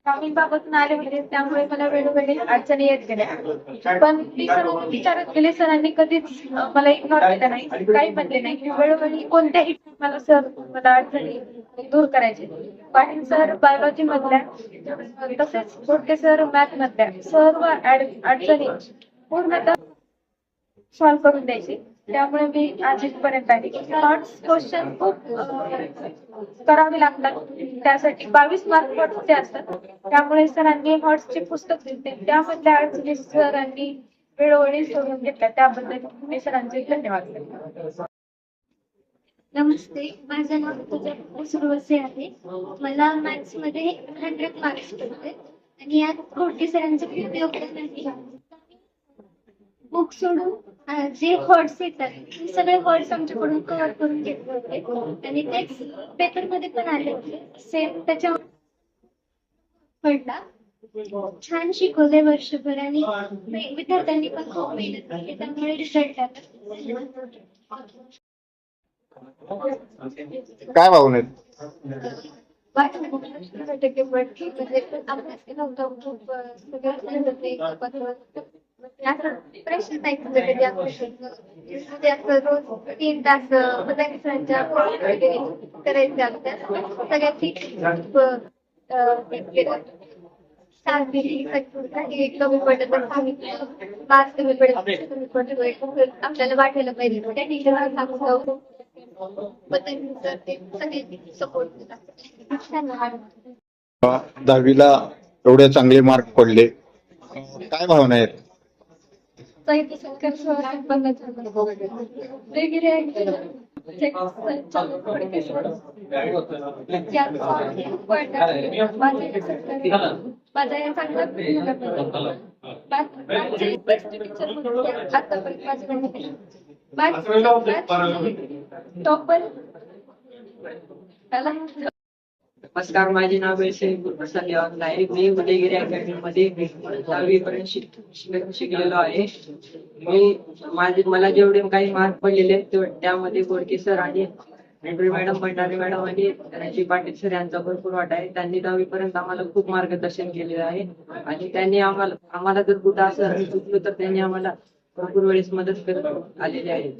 बाबतीतून आले होते त्यामुळे मला वेळोवेळी अडचणी येत गेल्या. पण मी सर्व विचारत गेले, सरांनी कधीच मला इग्नोर केलं नाही, काही म्हणले नाही. वेळोवेळी कोणत्याही मला सर मला अडचणी दूर करायचे. पाटील सर बायोलॉजी मधल्या, तसेच गोडके सर मॅथ मधल्या सर्व अडचणी पूर्णतः सॉल्व्ह करून द्यायचे. त्यामुळे मी आज इथपर्यंत आले. नॉट्स क्वेश्चन खूप करावे लागतात, त्यासाठी 22 मार्क पडते असतात. त्यामुळे सरांनी हॉट्सचे पुस्तक दिले, त्यामधल्या अडचणी सरांनी वेळोवेळी सोडून घेतल्या. त्याबद्दल मी सरांचे धन्यवाद करते. नमस्ते, माझं नाव तुझं सुरवसे आहे. मला मॅथ्स मध्ये 100 मार्क्स पडले आणि यात कोटी सरांचं खूप योगदान आहे. बुक सोडून जे हॉट्स येतात ते सगळे हॉट्स आमच्याकडून कव्हर करून घेतले होते आणि तेच पेपर मध्ये पण आले होते. सेम त्याच्या पडला. छान शिकवले वर्षभर आणि विद्यार्थ्यांनी पण खूप मेहनत केली, त्यामुळे रिझल्ट आला. काय भावना आहेत? प्रश्न रोज 3 तास करायचे कमी पडत मार्क्स कमी पडत आपल्याला वाटायला पाहिजे त्या टीचर सांगून सपोर्ट. 10वीला एवढे चांगले मार्क पडले, काय भावना आहेत? नमस्कार, माझे नाव प्रसाद आहे. मी उदयगिरी अकॅडमी मध्ये 10वी पर्यंत शिकलेलो आहे. मला जेवढे काही मार्क पडलेले त्यामध्ये गोडके सर आणि मॅडम, भंडारे मॅडम आणि रणजित पाटील सर यांचा भरपूर वाटा आहे. त्यांनी 10वी पर्यंत आम्हाला खूप मार्गदर्शन केलेलं आहे आणि त्यांनी आम्हाला जर कुठं असं चुकलो तर त्यांनी आम्हाला भरपूर वेळेस मदत करत आलेली आहे.